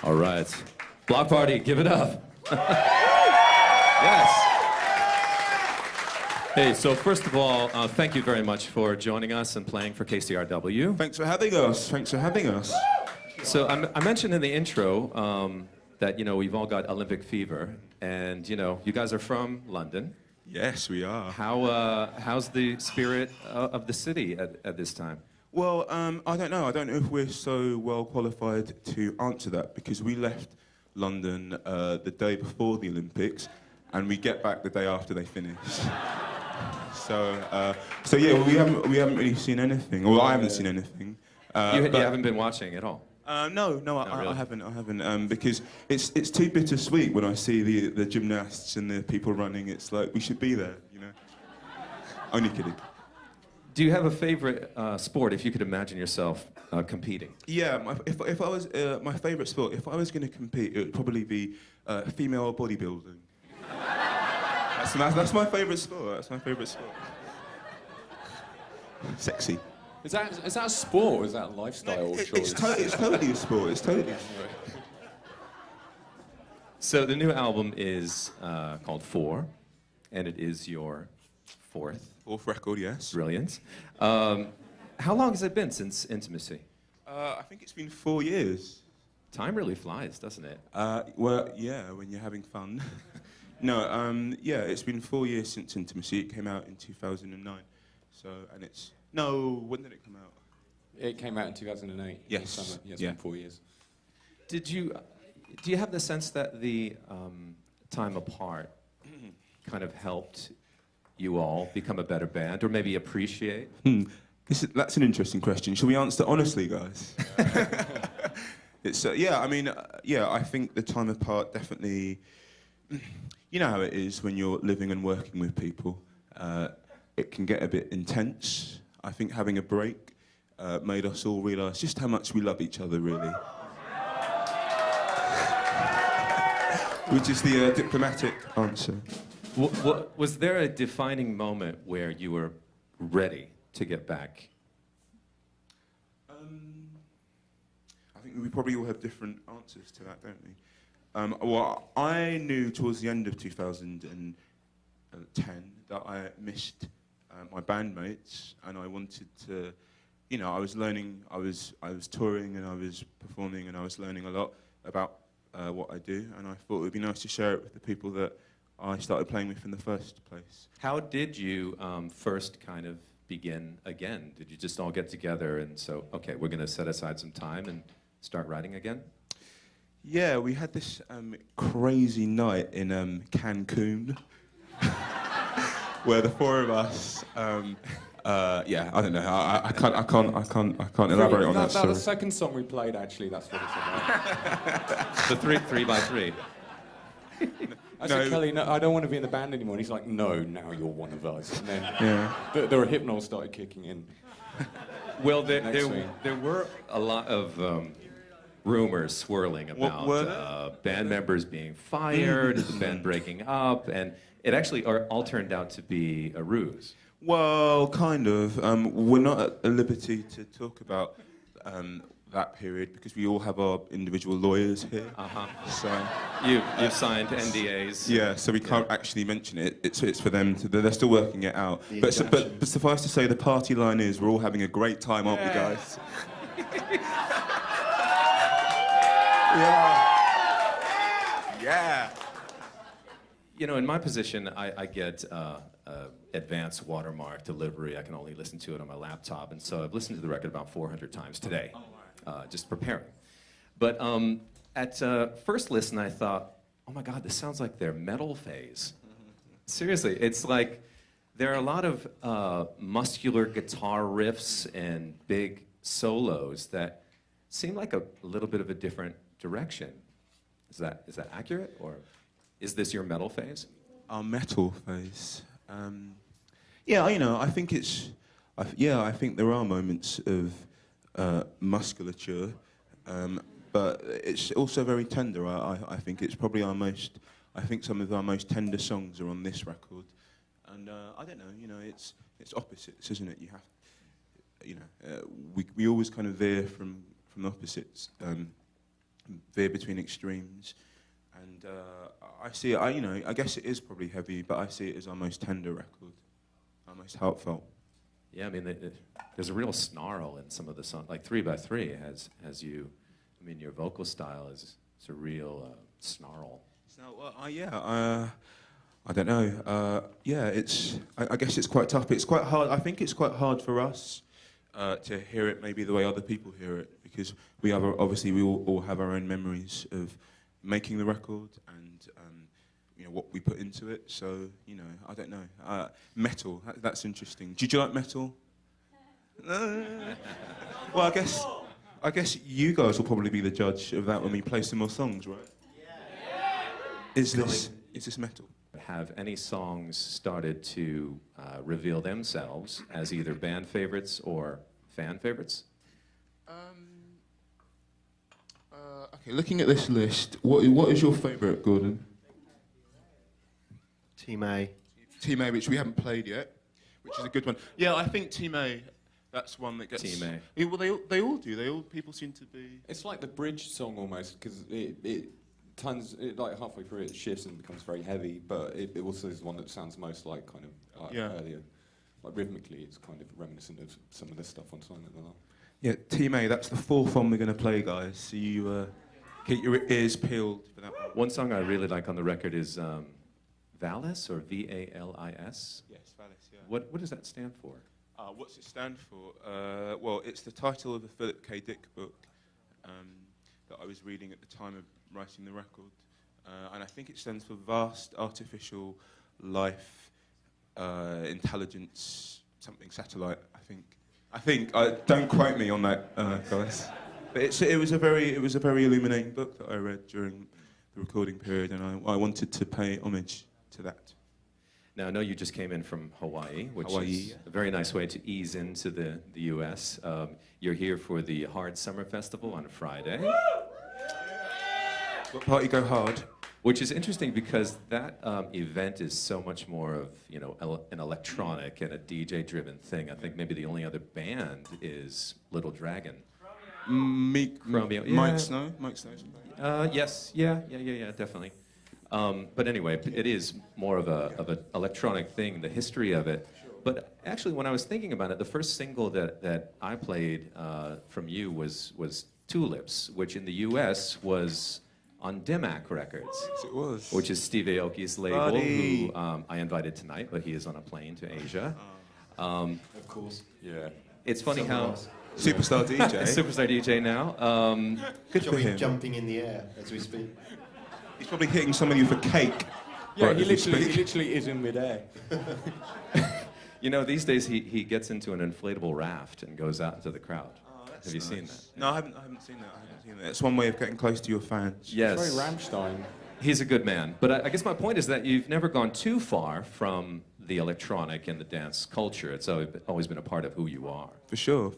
All right. Block party, give it up. Yes. Hey, so first of all, thank you very much for joining us and playing for KCRW. Thanks for having us. Thanks for having us. So I mentioned in the intro that, we've all got Olympic fever, and, you guys are from London. Yes, we are. How's the spirit of the city at this time? Well, I don't know. I don't know if we're so well qualified to answer that because we left London the day before the Olympics, and we get back the day after they finish. So yeah, we haven't really seen anything. Well, I haven't seen anything. You haven't been watching at all? No, really? I haven't. Because it's too bittersweet when I see the gymnasts and the people running. It's like we should be there, Only kidding. Do you have a favorite sport, if you could imagine yourself competing? Yeah, if I was my favorite sport, if I was going to compete, it would probably be female bodybuilding. That's my favorite sport. That's my favorite sport. Sexy. Is that a sport or is that a lifestyle choice? It's totally a sport. It's totally a sport. So the new album is called Four, and it is your fourth record, yes. Brilliant. How long has it been since Intimacy? I think it's been 4 years. Time really flies, doesn't it? Well, yeah, when you're having fun. No, yeah, it's been 4 years since Intimacy. It came out in 2009. So, and it's... No, when did it come out? It came out in 2008. Yes. Summer. Yeah, it's Yeah. been 4 years. Do you have the sense that the time apart kind of helped you all become a better band, or maybe appreciate? That's an interesting question. Shall we answer honestly, guys? It's yeah. I mean, yeah. I think the time apart definitely. You know how it is when you're living and working with people. It can get a bit intense. I think having a break made us all realise just how much we love each other, really. Which is the diplomatic answer. Was there a defining moment where you were ready to get back? I think we probably all have different answers to that, don't we? Well, I knew towards the end of 2010 that I missed my bandmates, and I wanted to, I was learning, I was touring and I was performing, and I was learning a lot about what I do, and I thought it would be nice to share it with the people that I started playing with in the first place. How did you first kind of begin again? Did you just all get together and so, okay, we're going to set aside some time and start writing again? Yeah, we had this crazy night in Cancun, where the four of us, yeah, I don't know, I can't elaborate on that story. The second song we played, actually, that's what it's about. The three by three. I said, Kelly, no, I don't want to be in the band anymore. And he's like, no, now you're one of us. And then the Hypnol started kicking in. Well, there were a lot of rumors swirling about band members being fired, the band breaking up, and it actually all turned out to be a ruse. Well, kind of. We're not at liberty to talk about that period because we all have our individual lawyers here. So you've signed NDAs. Yeah, so we can't actually mention it. It's for them to. They're still working it out. But suffice to say, the party line is we're all having a great time, aren't we, guys? Yeah. In my position, I get advanced watermark delivery. I can only listen to it on my laptop, and so I've listened to the record about 400 times today, just preparing. But at first listen, I thought, oh my God, this sounds like their metal phase. Seriously, it's like there are a lot of muscular guitar riffs and big solos that seem like a little bit of a different direction. Is that accurate, or is this your metal phase? Our metal phase. Yeah, I think it's. I think there are moments of musculature, but it's also very tender. I think it's probably our most. I think some of our most tender songs are on this record, and I don't know. It's opposites, isn't it? You have. We always kind of veer from opposites. veer between extremes. And I see it, I guess it is probably heavy, but I see it as our most tender record, our most heartfelt. Yeah, I mean, there's a real snarl in some of the songs. Like 3 by 3 has you, I mean, your vocal style is a real snarl. So, I don't know. I guess it's quite tough. It's quite hard. I think it's quite hard for us to hear it maybe the way other people hear it, because we all have our own memories of making the record and what we put into it. So I don't know. Metal. That's interesting. Did you like metal? Well, I guess you guys will probably be the judge of that when we play some more songs, right? Is this metal? Have any songs started to reveal themselves as either band favorites or fan favorites? Okay, looking at this list, what is your favourite, Gordon? Team A. Team A, which we haven't played yet, which is a good one. Yeah, I think Team A, that's one that gets... Team A. Yeah, well, they all do. People seem to be... It's like the bridge song almost, because like halfway through it shifts and becomes very heavy, but it also is one that sounds most like kind of earlier. Like rhythmically, it's kind of reminiscent of some of the stuff on Silent Alarm. Yeah, Team A, that's the fourth one we're going to play, guys. So you keep your ears peeled for that one. One song I really like on the record is Valis, or V-A-L-I-S. Yes, Valis, yeah. What does that stand for? What's it stand for? Well, it's the title of a Philip K. Dick book that I was reading at the time of writing the record. And I think it stands for Vast Artificial Life Intelligence, something satellite, I think. Don't quote me on that, guys. But it was a very illuminating book that I read during the recording period, and I wanted to pay homage to that. Now, I know you just came in from Hawaii, which is a very nice way to ease into the U.S. You're here for the Hard Summer Festival on Friday. What party go hard? Which is interesting because that event is so much more of an electronic and a DJ-driven thing. I think maybe the only other band is Little Dragon. Chromeo. Yeah. Mike Snow. Yes. Yeah. Definitely. But anyway, it is more of an electronic thing. The history of it. But actually, when I was thinking about it, the first single that I played from you was Tulips, which in the U.S. was on Dimac Records. Yes, it was. Which is Steve Aoki's label, who I invited tonight, but he is on a plane to Asia. Of course. Yeah. It's funny how... Superstar DJ. Superstar DJ now. Good for him. Jumping in the air as we speak. He's probably hitting some of you for cake. Yeah, right, he literally is in midair. These days he gets into an inflatable raft and goes out into the crowd. Have you seen that? No, I haven't seen that. It's one way of getting close to your fans. Yes. It's very Rammstein. He's a good man. But I guess my point is that you've never gone too far from the electronic and the dance culture. It's always been a part of who you are. For sure.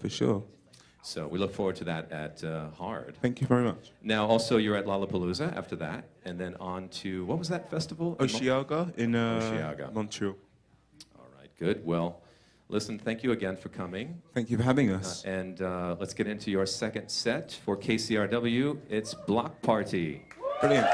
So we look forward to that at Hard. Thank you very much. Now, also, you're at Lollapalooza after that, and then on to, what was that festival? Osheaga in Osheaga. Montreal. All right, good. Well, listen, thank you again for coming. Thank you for having us. And let's get into your second set for KCRW. It's Bloc Party. Brilliant.